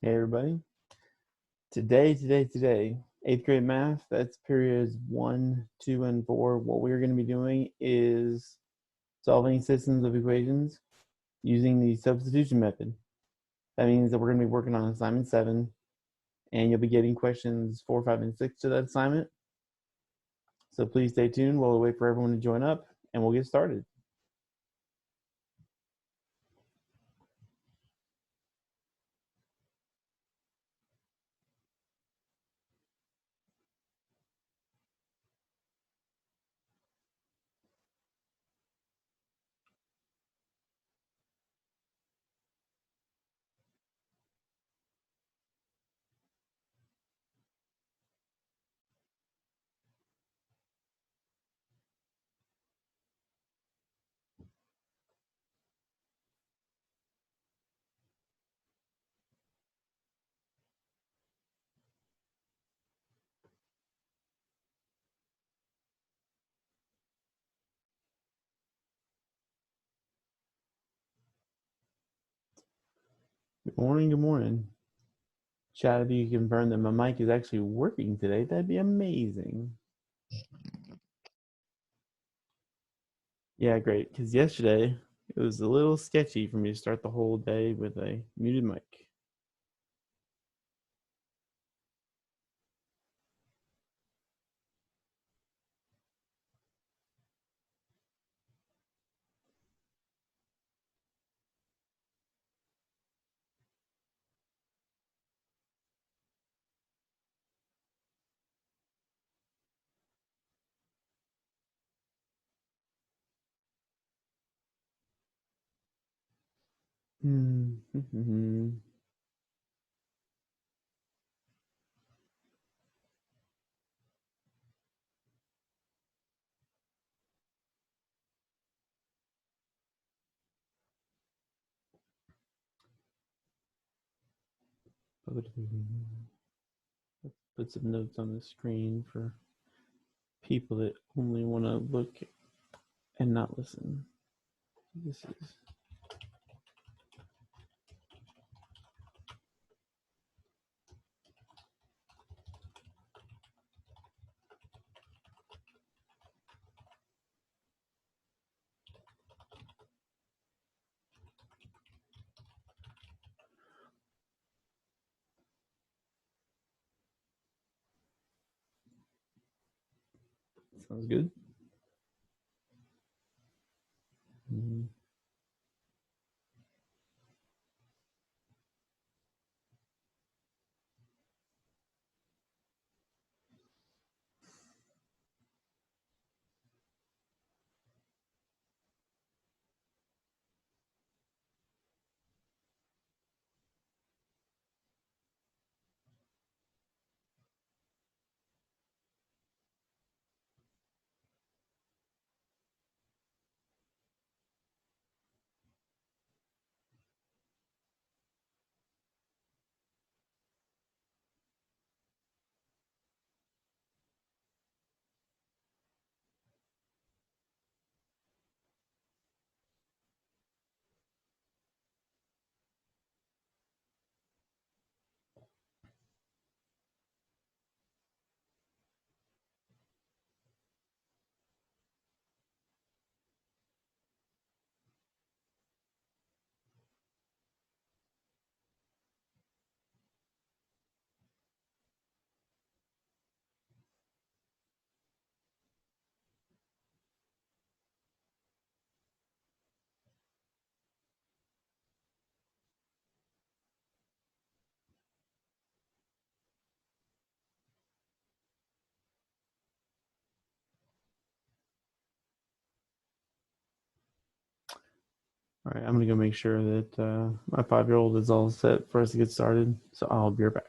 Hey everybody. Today, eighth grade math, that's periods 1, 2, and 4. What we're going to be doing is solving systems of equations using the substitution method. That means that we're going to be working on assignment 7, and you'll be getting questions 4, 5, and 6 to that assignment. So please stay tuned while we wait for everyone to join up, and we'll get started. Good morning, good morning. Chat, if you can confirm that my mic is actually working today, that'd be amazing. Yeah, great. Because yesterday it was a little sketchy for me to start the whole day with a muted mic. Let's put some notes on the screen for people that only want to look and not listen. This is sounds good. All right, I'm gonna go make sure that my 5-year-old is all set for us to get started. So I'll be right back.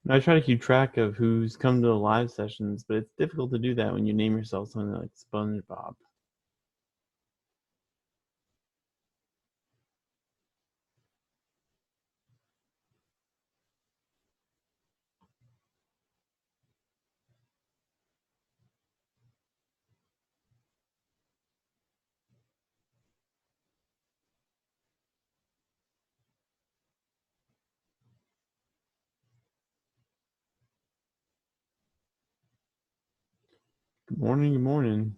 I try to keep track of who's come to the live sessions, but it's difficult to do that when you name yourself something like SpongeBob. Good morning, good morning.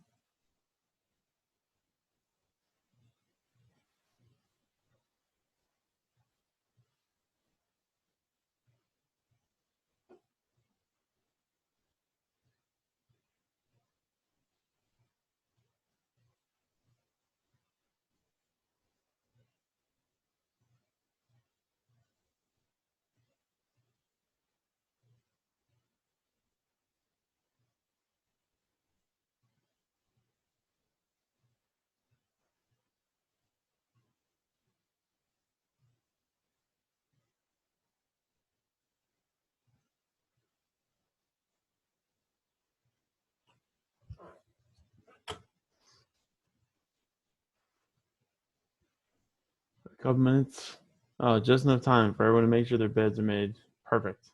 A couple minutes. Oh, just enough time for everyone to make sure their beds are made. Perfect.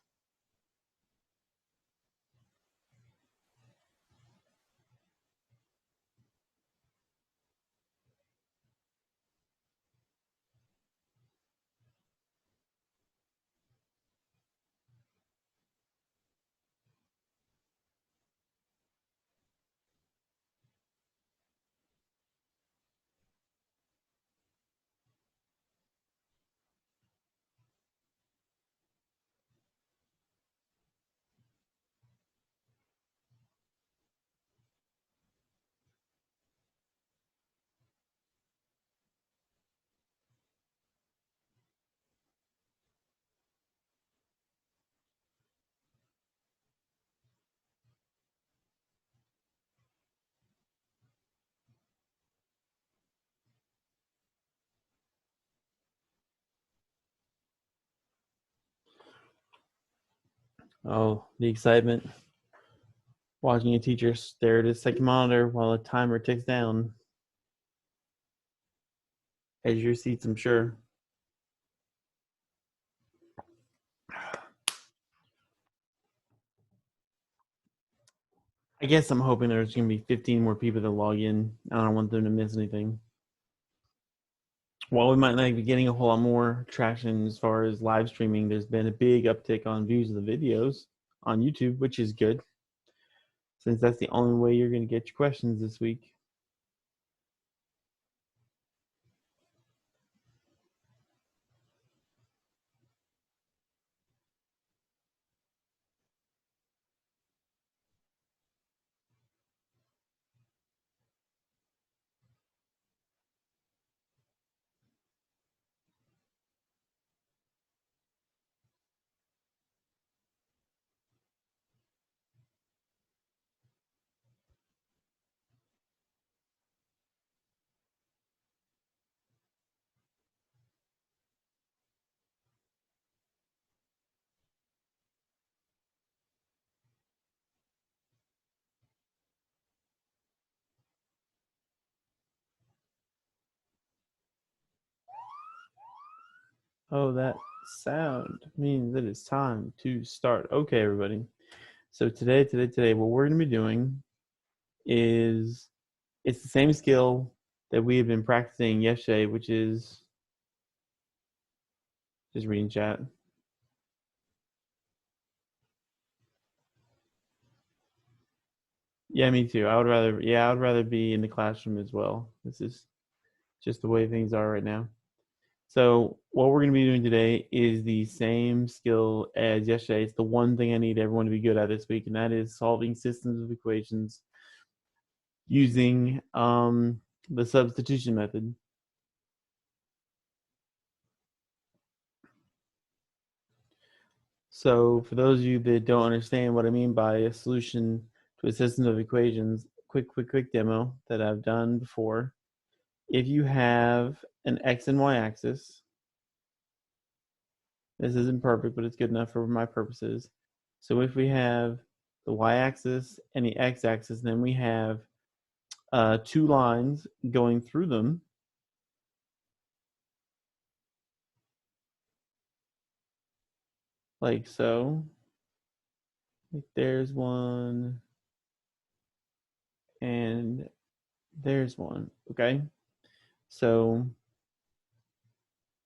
Oh, the excitement. Watching a teacher stare at his second monitor while a timer ticks down. As your seats, I'm sure. I guess I'm hoping there's going to be 15 more people to log in. I don't want them to miss anything. While we might not be getting a whole lot more traction as far as live streaming, there's been a big uptick on views of the videos on YouTube, which is good, since that's the only way you're going to get your questions this week. Oh, that sound means it is time to start. Okay, everybody. So today, what we're going to be doing is it's the same skill that we have been practicing yesterday, which is just reading chat. Yeah, me too. I would rather be in the classroom as well. This is just the way things are right now. So what we're going to be doing today is the same skill as yesterday. It's the one thing I need everyone to be good at this week, and that is solving systems of equations using the substitution method. So for those of you that don't understand what I mean by a solution to a system of equations, quick demo that I've done before. If you have an x and y axis, this isn't perfect, but it's good enough for my purposes. So if we have the y-axis and the x-axis, then we have two lines going through them. Like so. There's one, and there's one, okay? So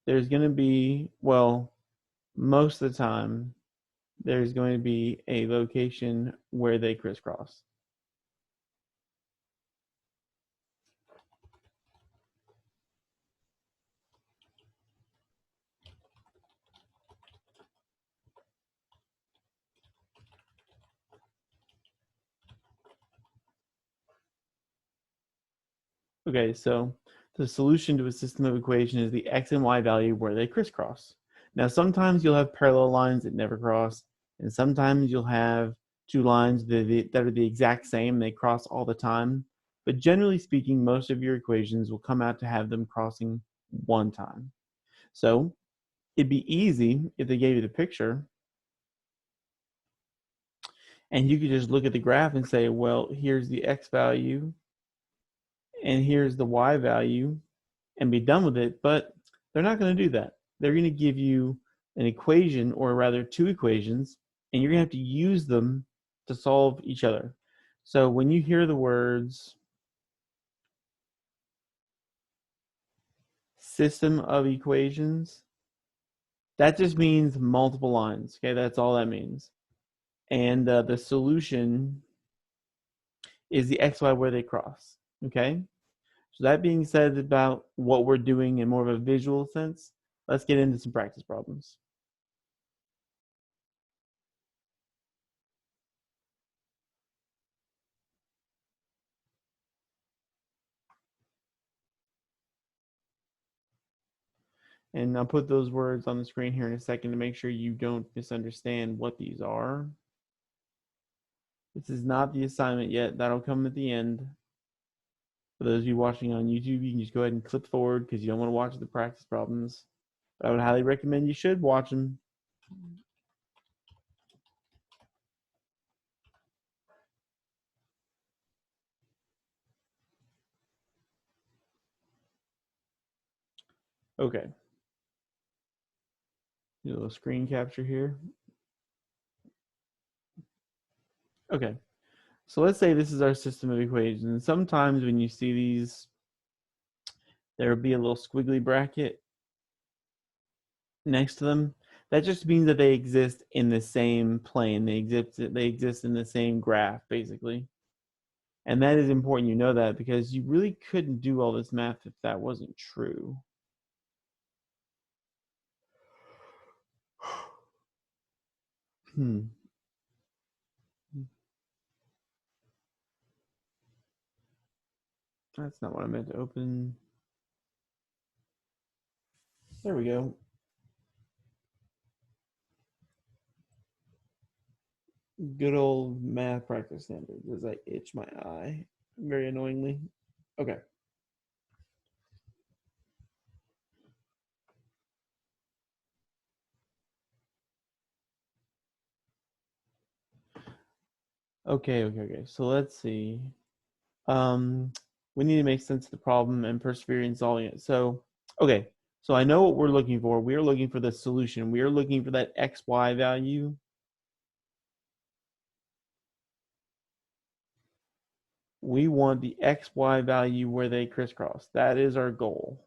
there's going to be, well, most of the time, there's going to be a location where they crisscross. Okay, so the solution to a system of equations is the x and y value where they crisscross. Now, sometimes you'll have parallel lines that never cross, and sometimes you'll have two lines that are the exact same, they cross all the time. But generally speaking, most of your equations will come out to have them crossing one time. So it'd be easy if they gave you the picture, and you could just look at the graph and say, well, here's the x value, and here's the y value, and be done with it. But they're not going to do that. They're going to give you an equation, or rather two equations, and you're going to have to use them to solve each other. So when you hear the words system of equations, that just means multiple lines. Okay, that's all that means. And the solution is the xy where they cross. Okay, so that being said about what we're doing in more of a visual sense, let's get into some practice problems. And I'll put those words on the screen here in a second to make sure you don't misunderstand what these are. This is not the assignment yet. That'll come at the end. For those of you watching on YouTube, you can just go ahead and click forward because you don't want to watch the practice problems. But I would highly recommend you should watch them. Okay. Do a little screen capture here. Okay. So let's say this is our system of equations. And sometimes when you see these, there will be a little squiggly bracket next to them. That just means that they exist in the same plane. They exist in the same graph, basically. And that is important you know that, because you really couldn't do all this math if that wasn't true. That's not what I meant to open. There we go. Good old math practice standards as I itch my eye very annoyingly. Okay. Okay. So let's see. We need to make sense of the problem and persevere in solving it. So, okay. So I know what we're looking for. We are looking for the solution. We are looking for that XY value. We want the XY value where they crisscross. That is our goal.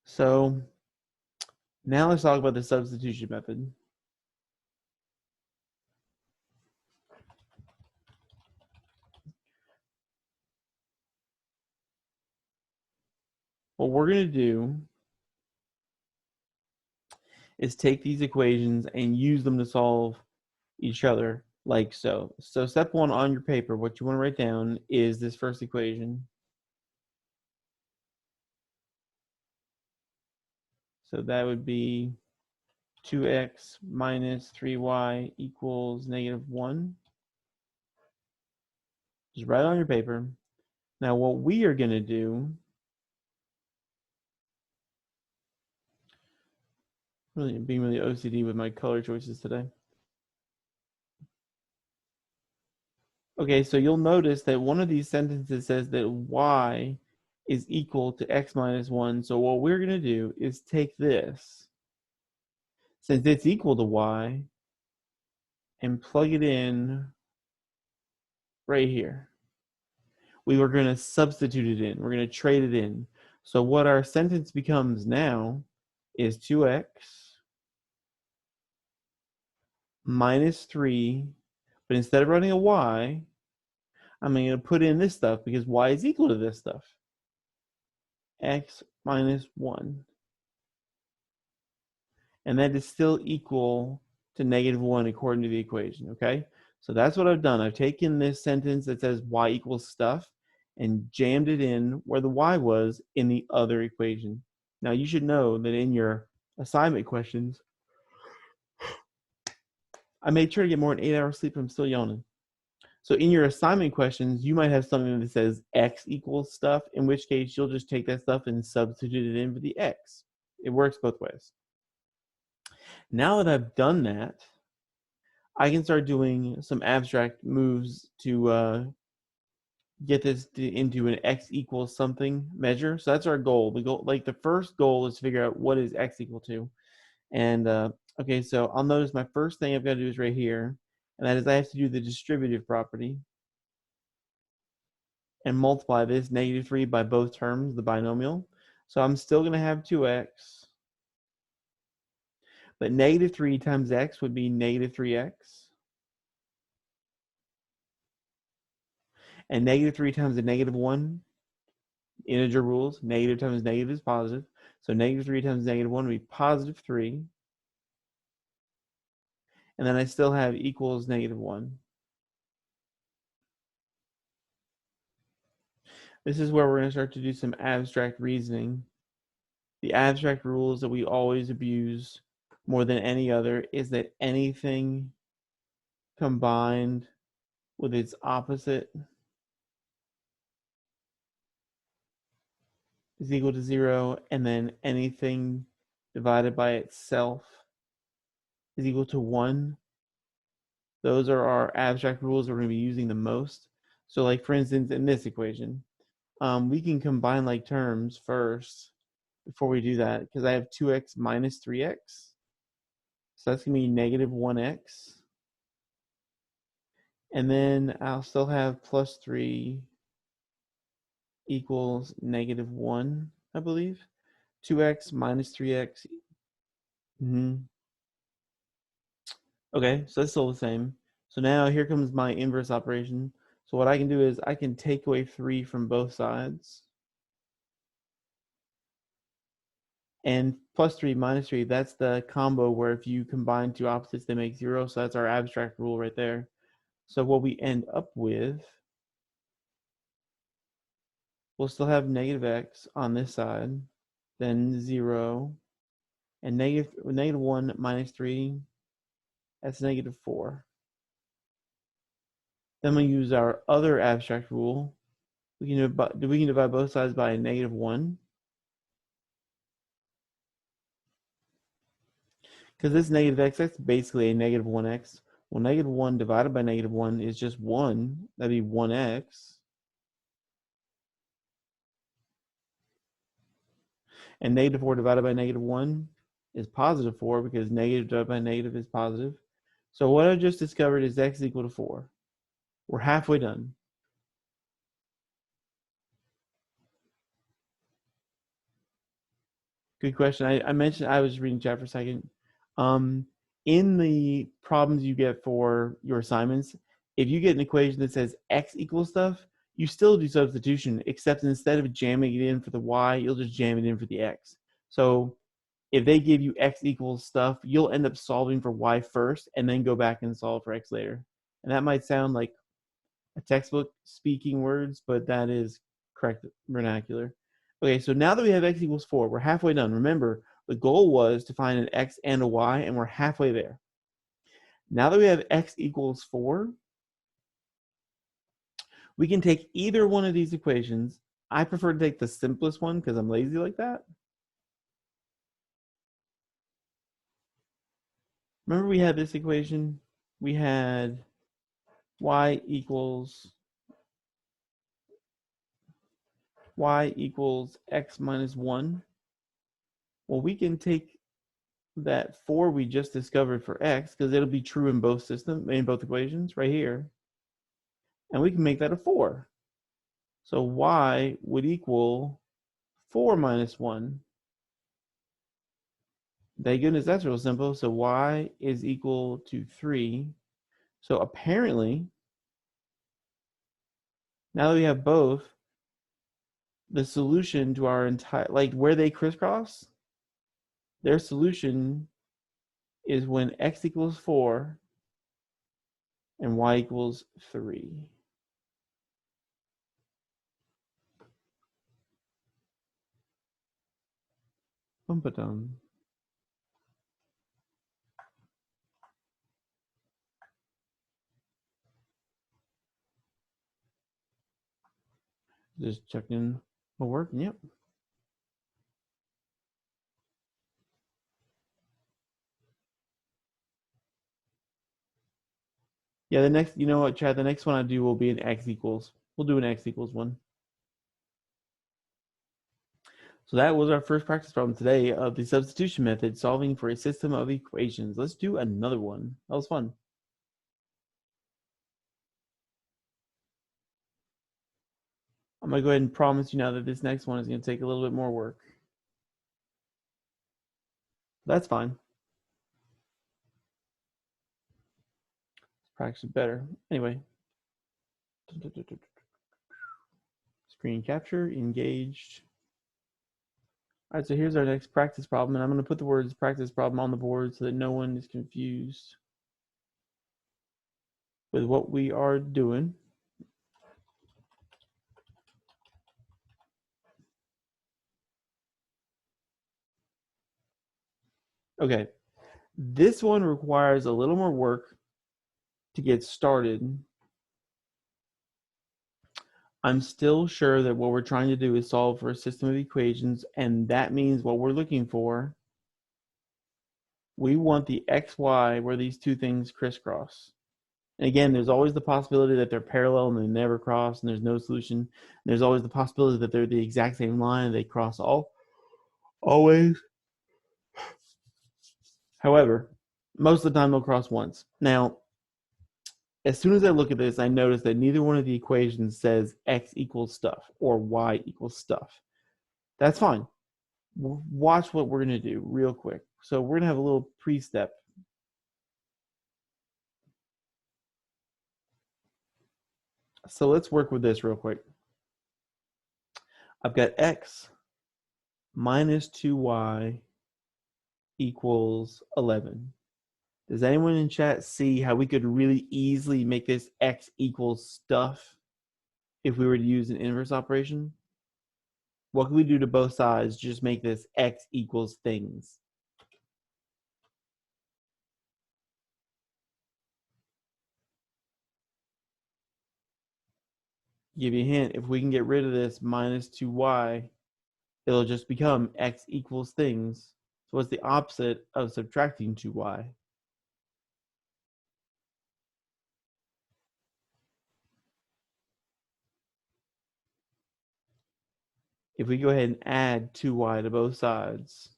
So now let's talk about the substitution method. What we're going to do is take these equations and use them to solve each other like so. So step one on your paper, what you want to write down is this first equation. So that would be 2x minus 3y equals -1. Just write it on your paper. Now what we are going to do Really being really OCD with my color choices today. Okay, so you'll notice that one of these sentences says that y is equal to x minus 1. So what we're going to do is take this, since it's equal to y, and plug it in right here. We were going to substitute it in. We're going to trade it in. So what our sentence becomes now is 2x minus 3. But instead of writing a y, I'm going to put in this stuff because y is equal to this stuff. X minus 1. And that is still equal to -1 according to the equation, okay? So that's what I've done. I've taken this sentence that says y equals stuff and jammed it in where the y was in the other equation. Now you should know that in your assignment questions, I made sure to get more than 8 hours sleep. I'm still yawning. So in your assignment questions, you might have something that says x equals stuff, in which case you'll just take that stuff and substitute it in for the x. It works both ways. Now that I've done that, I can start doing some abstract moves to get this into an x equals something measure. So that's our goal. The first goal is to figure out what is x equal to. And okay, so I'll notice my first thing I've got to do is right here, and that is I have to do the distributive property and multiply this -3 by both terms, the binomial. So I'm still going to have 2x, but -3 times x would be -3x. And -3 times a -1, integer rules, negative times negative is positive. So -3 times -1 would be +3. And then I still have equals -1. This is where we're going to start to do some abstract reasoning. The abstract rules that we always abuse more than any other is that anything combined with its opposite is equal to 0, and then anything divided by itself is equal to 1. Those are our abstract rules we're going to be using the most. So like for instance, in this equation, we can combine like terms first before we do that, because I have 2x minus 3x. So that's going to be -1x. And then I'll still have plus 3 equals -1, I believe. 2x minus 3x. Okay, so that's still the same. So now here comes my inverse operation. So what I can do is I can take away 3 from both sides. And plus 3 minus 3, that's the combo where if you combine two opposites, they make 0. So that's our abstract rule right there. So what we end up with, we'll still have -x on this side, then 0, and -1 minus 3, that's -4. Then we use our other abstract rule. We can divide both sides by a -1. Because this -x, that's basically a -1x. Well, -1 divided by -1 is just 1. That'd be 1x. And -4 divided by -1 is +4, because negative divided by negative is positive. So what I just discovered is x equal to 4. We're halfway done. Good question. I mentioned, I was reading chat for a second. In the problems you get for your assignments, if you get an equation that says x equals stuff, you still do substitution, except instead of jamming it in for the y, you'll just jam it in for the x. So if they give you x equals stuff, you'll end up solving for y first and then go back and solve for x later. And that might sound like a textbook speaking words, but that is correct vernacular. Okay, so now that we have x equals 4, we're halfway done. Remember, the goal was to find an x and a y, and we're halfway there. Now that we have x equals 4, we can take either one of these equations. I prefer to take the simplest one because I'm lazy like that. remember we had this equation? We had y equals x minus 1. Well, we can take that 4 we just discovered for x, because it'll be true in both equations right here, and we can make that a 4. So y would equal 4 minus 1. Thank goodness that's real simple. So y is equal to 3. So apparently, now that we have both, the solution to our entire, like where they crisscross, their solution is when x equals 4 and y equals 3. Bum-ba-dum. Just checking my work. Yep. Yeah, the next, you know what, Chad, the next one I do will be an x equals. We'll do an x equals one. So that was our first practice problem today of the substitution method, solving for a system of equations. Let's do another one. That was fun. I'm going to go ahead and promise you now that this next one is going to take a little bit more work. That's fine. Let's practice it better. Anyway. Screen capture, engaged. All right, so here's our next practice problem, and I'm going to put the words practice problem on the board so that no one is confused with what we are doing. Okay, this one requires a little more work to get started. I'm still sure that what we're trying to do is solve for a system of equations, and that means what we're looking for, we want the xy where these two things crisscross. And again, there's always the possibility that they're parallel and they never cross and there's no solution. And there's always the possibility that they're the exact same line and they cross always. However, most of the time they'll cross once. Now, as soon as I look at this, I notice that neither one of the equations says x equals stuff or y equals stuff. That's fine. Watch what we're going to do real quick. So we're going to have a little pre-step. So let's work with this real quick. I've got x minus 2y equals 11. Does anyone in chat see how we could really easily make this x equals stuff if we were to use an inverse operation? What can we do to both sides to just make this x equals things? Give you a hint, if we can get rid of this minus 2y, it'll just become x equals things. So what's the opposite of subtracting 2y? If we go ahead and add 2y to both sides,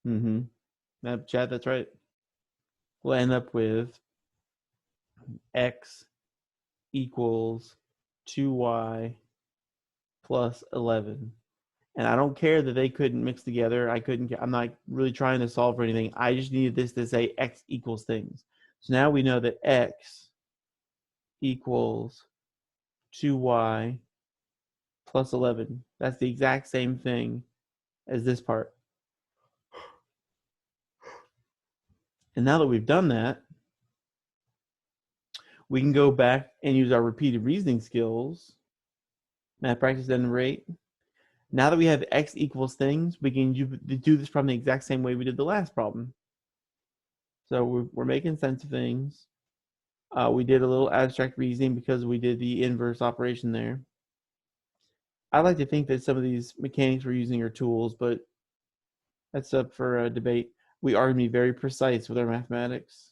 Chad, that's right. We'll end up with x equals 2y plus 11. And I don't care that they couldn't mix together. I'm not really trying to solve for anything. I just needed this to say x equals things. So now we know that x equals 2y plus 11. That's the exact same thing as this part. And now that we've done that, we can go back and use our repeated reasoning skills, math practice and rate. Now that we have x equals things, we can do this problem the exact same way we did the last problem. So we're making sense of things. We did a little abstract reasoning because we did the inverse operation there. I like to think that some of these mechanics we're using are tools, but that's up for a debate. We are going to be very precise with our mathematics.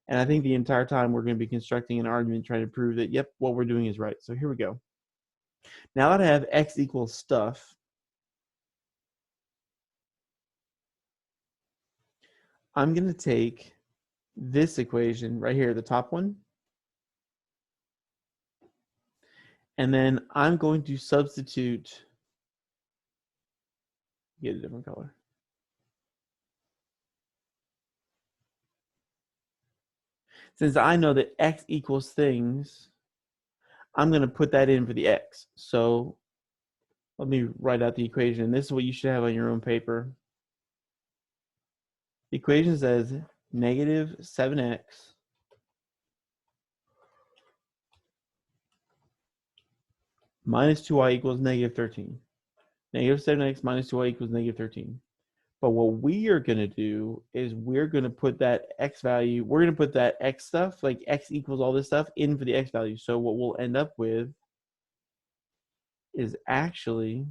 And I think the entire time we're going to be constructing an argument trying to prove that, yep, what we're doing is right. So here we go. Now that I have x equals stuff, I'm going to take this equation right here, the top one, and then I'm going to substitute, get a different color. Since I know that x equals things, I'm going to put that in for the x. So let me write out the equation. This is what you should have on your own paper. The equation says negative 7x minus 2y equals negative 13. Negative 7x minus 2y equals negative 13. But what we are going to do is we're going to put that x value, we're going to put that x stuff, like x equals all this stuff, in for the x value. So what we'll end up with is actually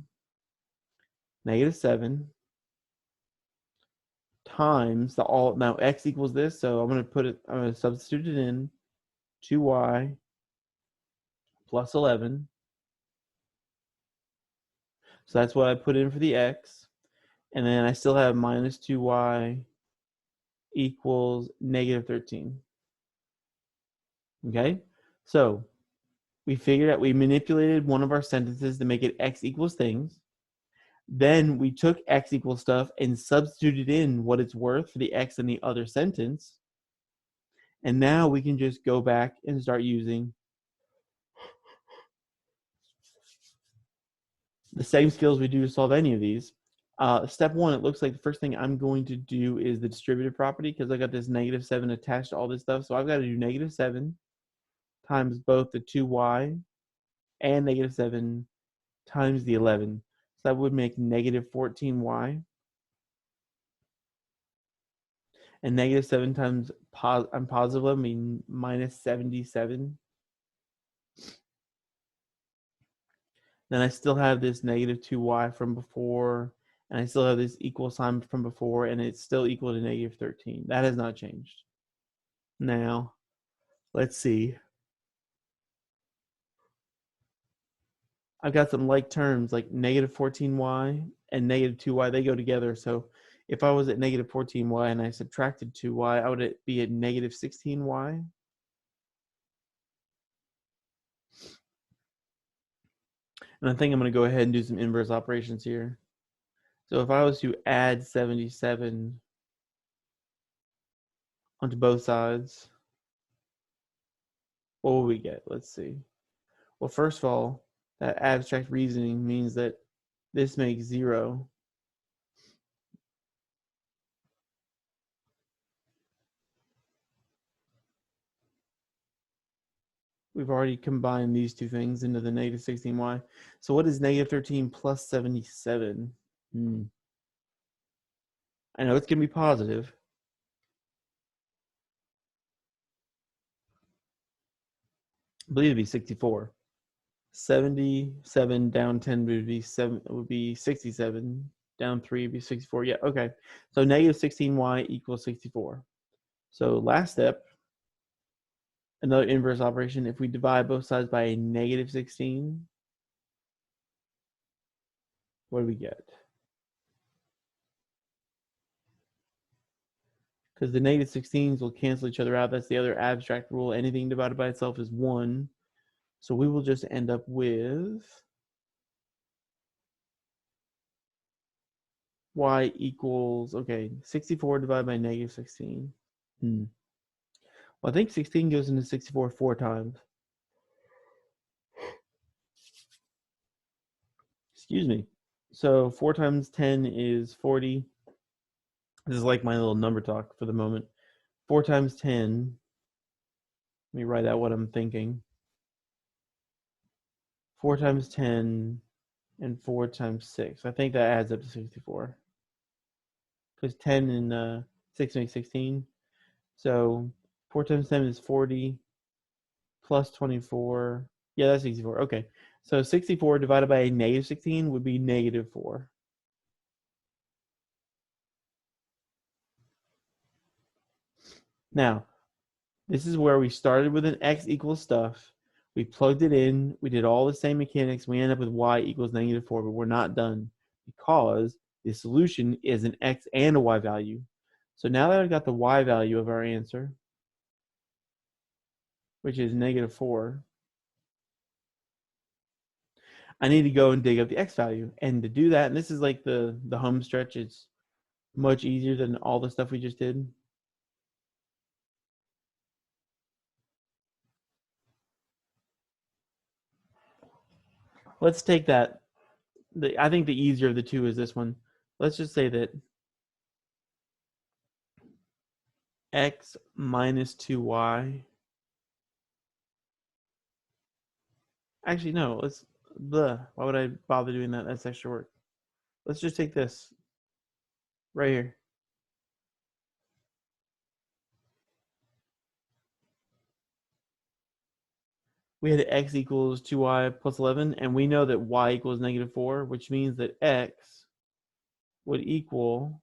negative 7 times the all, now x equals this, so I'm going to substitute it in, 2y plus 11. So that's what I put in for the x. And then I still have minus 2y equals negative 13. Okay, so we figured out, we manipulated one of our sentences to make it x equals things. Then we took x equals stuff and substituted in what it's worth for the x in the other sentence. And now we can just go back and start using the same skills we do to solve any of these. Step one, it looks like the first thing I'm going to do is the distributive property, because I got this negative 7 attached to all this stuff. So I've got to do negative 7 times both the 2y and negative 7 times the 11. So that would make negative 14y. And negative 7 times I'm positive 11 mean minus 77. Then I still have this negative 2y from before, and I still have this equal sign from before, and it's still equal to negative 13. That has not changed. Now, let's see. I've got some like terms, like negative 14y and negative 2y. They go together. So if I was at negative 14y and I subtracted 2y, I would be at negative 16y. And I think I'm going to go ahead and do some inverse operations here. So if I was to add 77 onto both sides, what will we get? Let's see. Well, first of all, that abstract reasoning means that this makes 0. We've already combined these two things into the negative 16y. So what is negative 13 plus 77? I know it's going to be positive. I believe it'd be 64. 77 down 10 would be 67. Down 3 would be 64. Yeah, okay. So negative 16y equals 64. So last step, another inverse operation. If we divide both sides by a negative 16, what do we get? Because the negative 16s will cancel each other out. That's the other abstract rule. Anything divided by itself is 1. So we will just end up with y equals, okay, 64 divided by negative 16. Well, I think 16 goes into 64 4 times. Excuse me. So 4 times 10 is 40. This is like my little number talk for the moment. 4 times 10. Let me write out what I'm thinking. 4 times 10 and 4 times 6. I think that adds up to 64. Because 10 and 6 makes 16. So 4 times 10 is 40 plus 24. Yeah, that's 64. Okay. So 64 divided by a negative 16 would be negative 4. Now, this is where we started with an x equals stuff. We plugged it in. We did all the same mechanics. We end up with y equals -4, but we're not done because the solution is an x and a y value. So now that I've got the y value of our answer, which is -4, I need to go and dig up the x value. And to do that, and this is like the home stretch, it's much easier than all the stuff we just did. Let's take that. I think the easier of the two is this one. Let's just say that x minus 2y. Actually, no, let's, why would I bother doing that? That's extra work. Let's just take this right here. We had x equals 2y plus 11, and we know that y equals -4, which means that x would equal,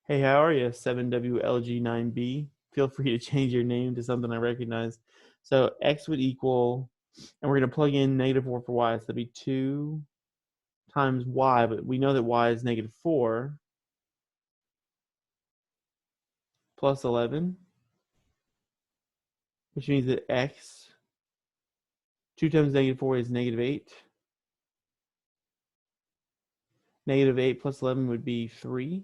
hey, how are you, 7WLG9B? Feel free to change your name to something I recognize. So x would equal, and we're going to plug in -4 for y, so that'd be 2 times y, but we know that y is -4 plus 11, which means that x, 2 times -4 is -8. -8 plus 11 would be 3.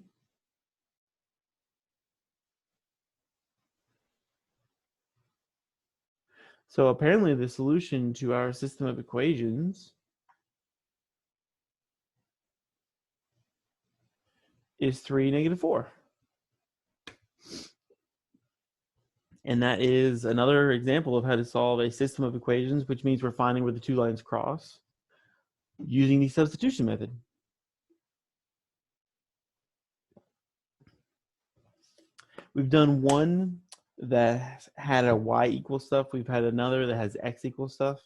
So apparently the solution to our system of equations is 3, -4. And that is another example of how to solve a system of equations, which means we're finding where the two lines cross using the substitution method. We've done one that had a y equal stuff. We've had another that has x equal stuff.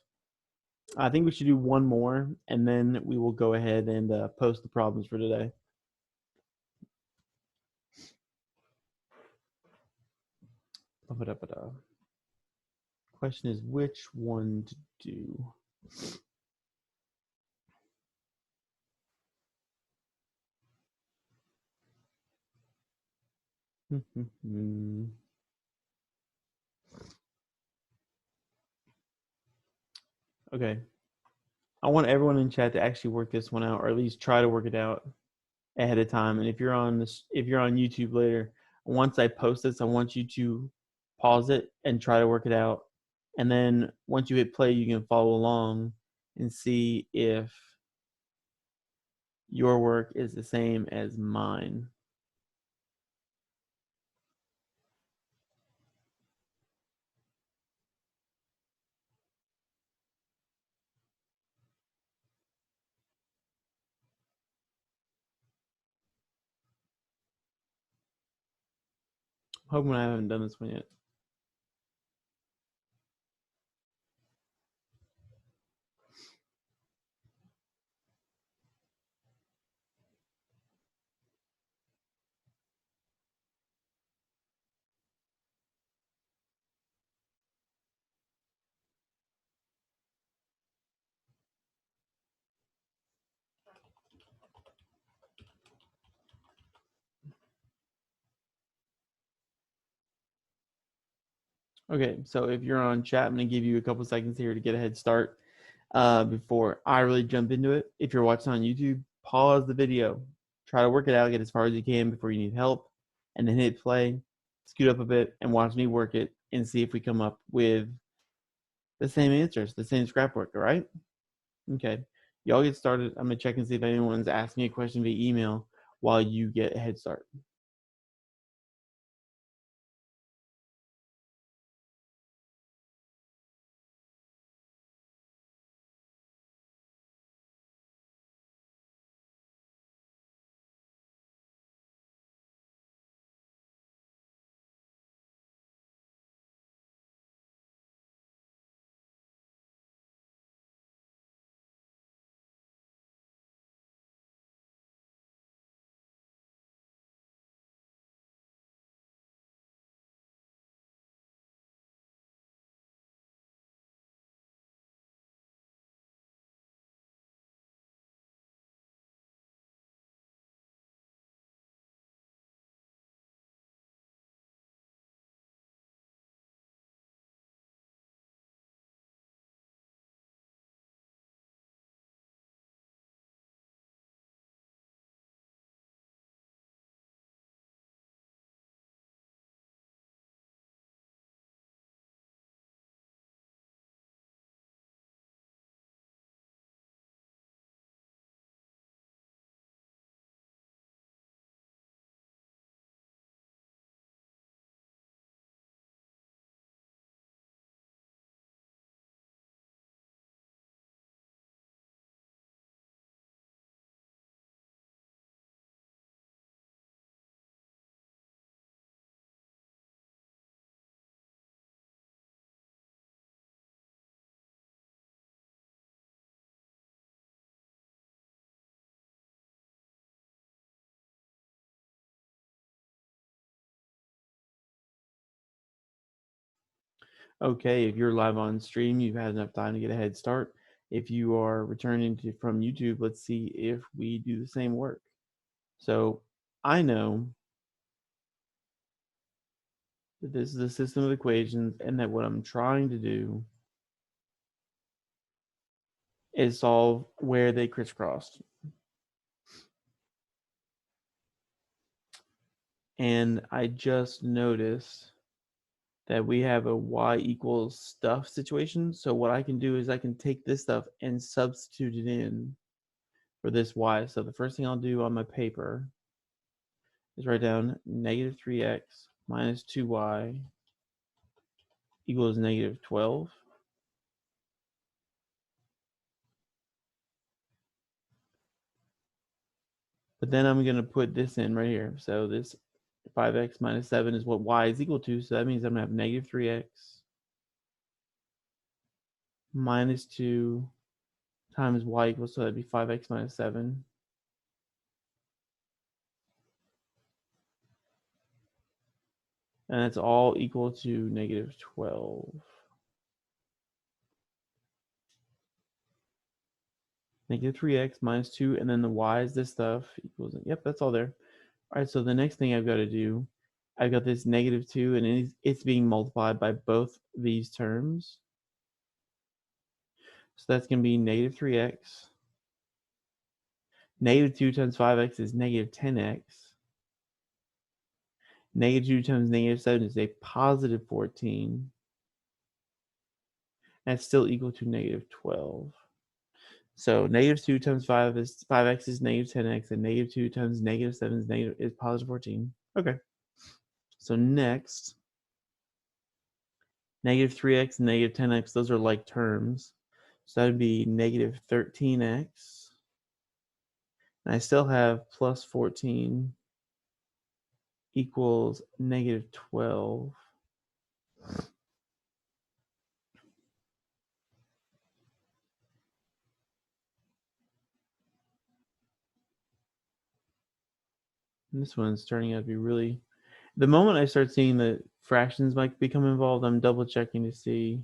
I think we should do one more, and then we will go ahead and post the problems for today. Question is which one to do. Okay. I want everyone in chat to actually work this one out, or at least try to work it out ahead of time. And if you're on YouTube later, once I post this, I want you to pause it and try to work it out. And then once you hit play, you can follow along and see if your work is the same as mine. Hoping I haven't done this one yet. Okay, so if you're on chat, I'm going to give you a couple seconds here to get a head start before I really jump into it. If you're watching on YouTube, pause the video, try to work it out, get as far as you can before you need help, and then hit play, scoot up a bit, and watch me work it and see if we come up with the same answers, the same scrap work, all right? Okay, y'all get started. I'm going to check and see if anyone's asking me a question via email while you get a head start. Okay, if you're live on stream, you've had enough time to get a head start. If you are returning from YouTube, let's see if we do the same work. So I know that this is a system of equations and that what I'm trying to do is solve where they crisscrossed. And I just noticed that we have a y equals stuff situation. So what I can do is I can take this stuff and substitute it in for this y. So the first thing I'll do on my paper is write down negative 3x minus 2y equals negative 12. But then I'm going to put this in right here. So this 5x minus 7 is what y is equal to. So that means I'm going to have negative 3x minus 2 times y equals, so that'd be 5x minus 7. And that's all equal to negative 12. Negative 3x minus 2, and then the y is this stuff equals, yep, that's all there. All right, so the next thing I've got to do, I've got this negative 2, and it's being multiplied by both these terms. So that's going to be negative 3x. Negative 2 times 5x is negative 10x. Negative 2 times negative 7 is a positive 14. That's still equal to negative 12. So negative 2 times 5x is negative 10x, and negative 2 times negative 7 is positive 14. Okay. So next, negative 3x and negative 10x, those are like terms. So that would be negative 13x. And I still have plus 14 equals negative 12. And this one's turning out to be really, the moment I start seeing that fractions might become involved, I'm double checking to see.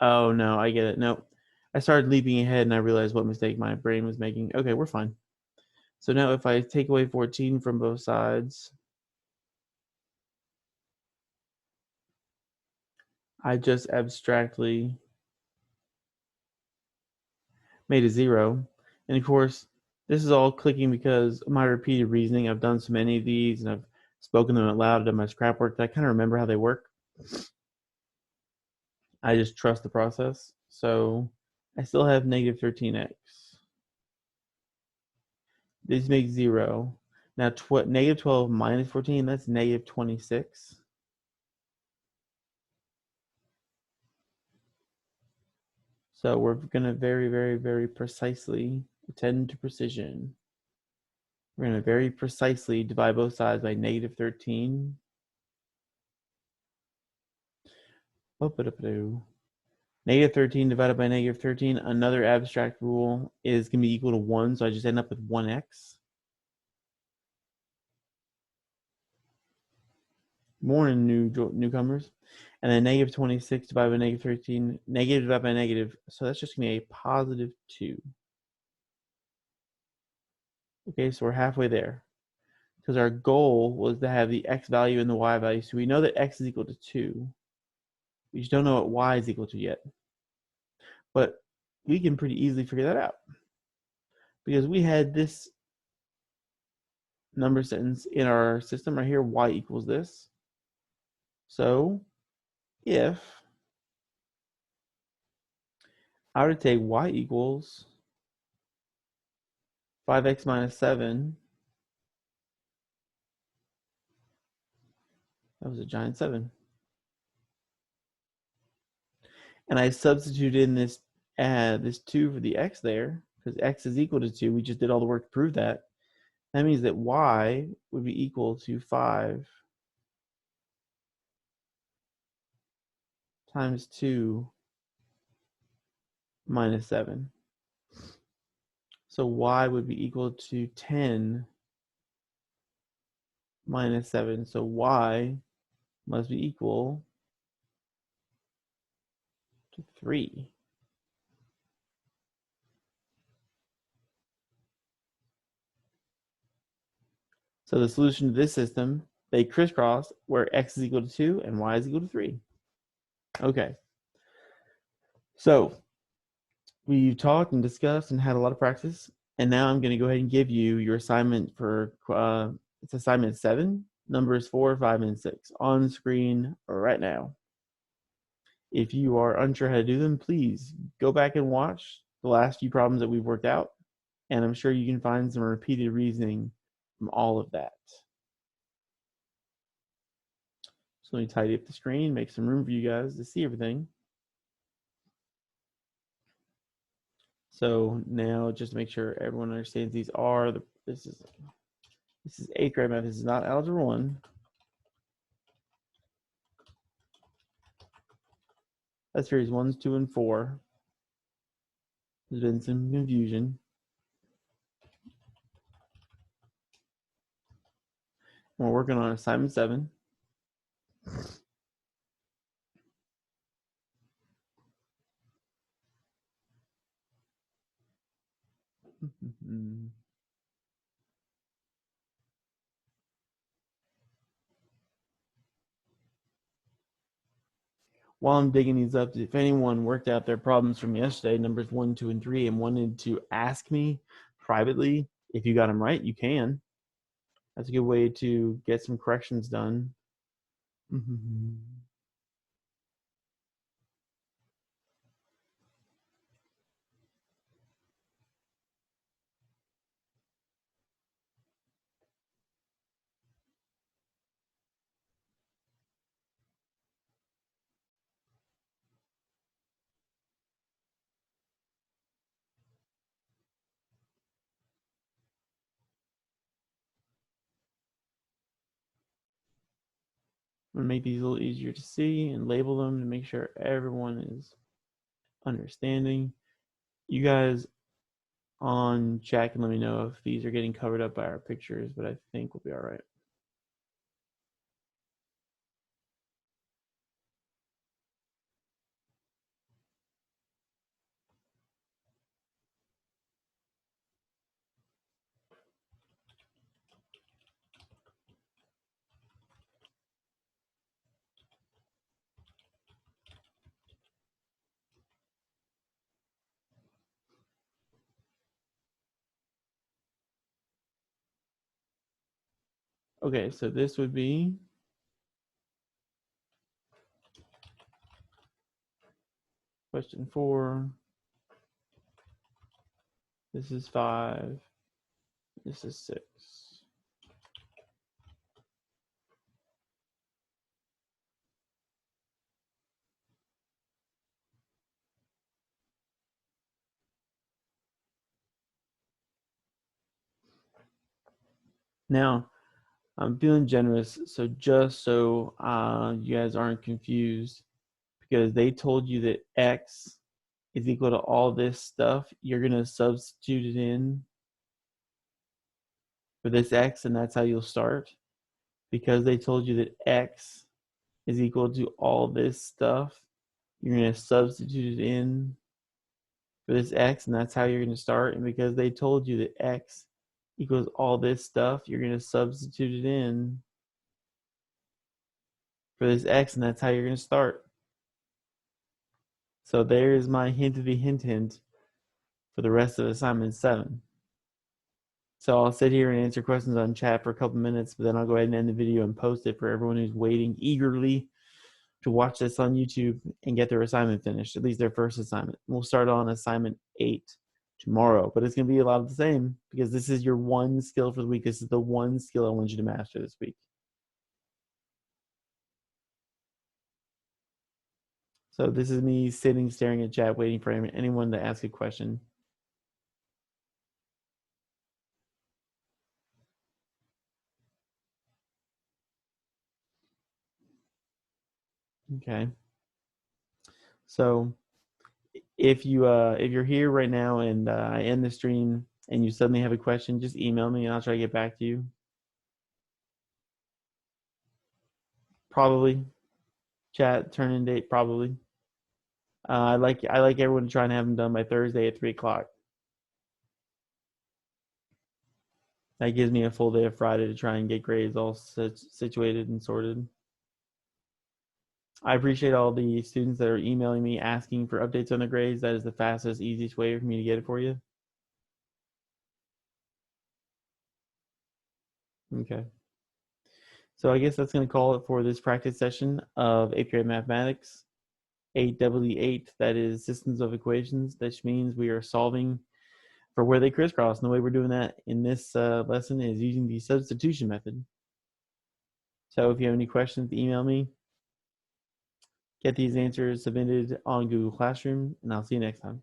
Oh no, I get it. No, I started leaping ahead and I realized what mistake my brain was making. Okay, we're fine. So now if I take away 14 from both sides, I just abstractly made a 0. And of course, this is all clicking because of my repeated reasoning. I've done so many of these and I've spoken them out loud in my scrap work that I kind of remember how they work. I just trust the process. So I still have negative 13x. This makes 0. Now negative 12 minus 14, that's negative 26. So we're going to very, very, very precisely attend to precision. We're going to very precisely divide both sides by negative 13. Negative 13 divided by negative 13. Another abstract rule is going to be equal to 1, so I just end up with 1x. Morning, newcomers. And then negative 26 divided by negative 13. Negative divided by negative, so that's just going to be a positive 2. Okay, so we're halfway there. Because our goal was to have the x value and the y value. So we know that x is equal to 2. We just don't know what y is equal to yet. But we can pretty easily figure that out. Because we had this number sentence in our system right here, y equals this. So if I were to take y equals 5x minus 7, that was a giant 7. And I substitute in this 2 for the x there, because x is equal to 2. We just did all the work to prove that. That means that y would be equal to 5 times 2 minus 7. So y would be equal to 10 minus 7. So y must be equal to 3. So the solution to this system, they crisscross where x is equal to 2 and y is equal to 3. Okay. So we've talked and discussed and had a lot of practice. And now I'm going to go ahead and give you your assignment for, it's assignment 7, numbers 4, 5, and 6 on screen right now. If you are unsure how to do them, please go back and watch the last few problems that we've worked out. And I'm sure you can find some repeated reasoning from all of that. So let me tidy up the screen, make some room for you guys to see everything. So now, just to make sure everyone understands, these are this is 8th grade math. This is not algebra 1. That's series 1, 2, and 4. There's been some confusion. We're working on assignment 7. While I'm digging these up, if anyone worked out their problems from yesterday, numbers 1, 2, and 3, and wanted to ask me privately if you got them right, you can. That's a good way to get some corrections done. I'm going to make these a little easier to see and label them to make sure everyone is understanding. You guys on chat can let me know if these are getting covered up by our pictures, but I think we'll be all right. Okay, so this would be question 4. This is 5. This is 6. Now, I'm feeling generous, so just so you guys aren't confused, because they told you that x is equal to all this stuff, you're going to substitute it in for this x, and that's how you'll start. Because they told you that x is equal to all this stuff, you're going to substitute it in for this x, and that's how you're going to start. And because they told you that x equals all this stuff, you're going to substitute it in for this x, and that's how you're going to start. So there's my hint of the hint for the rest of assignment 7. So I'll sit here and answer questions on chat for a couple minutes, but then I'll go ahead and end the video and post it for everyone who's waiting eagerly to watch this on YouTube and get their assignment finished, at least their first assignment. We'll start on assignment 8 tomorrow, but it's going to be a lot of the same because this is your one skill for the week. This is the one skill I want you to master this week. So this is me sitting, staring at chat, waiting for anyone to ask a question. Okay. So if you're here right now and I end the stream and you suddenly have a question, just email me and I'll try to get back to you. Probably. Chat, turn-in date, probably. I like everyone to try and have them done by Thursday at 3 o'clock. That gives me a full day of Friday to try and get grades all situated and sorted. I appreciate all the students that are emailing me asking for updates on their grades. That is the fastest, easiest way for me to get it for you. Okay. So I guess that's going to call it for this practice session of 8th grade mathematics. 8W8, that is systems of equations. That means we are solving for where they crisscross. And the way we're doing that in this lesson is using the substitution method. So if you have any questions, email me. Get these answers submitted on Google Classroom, and I'll see you next time.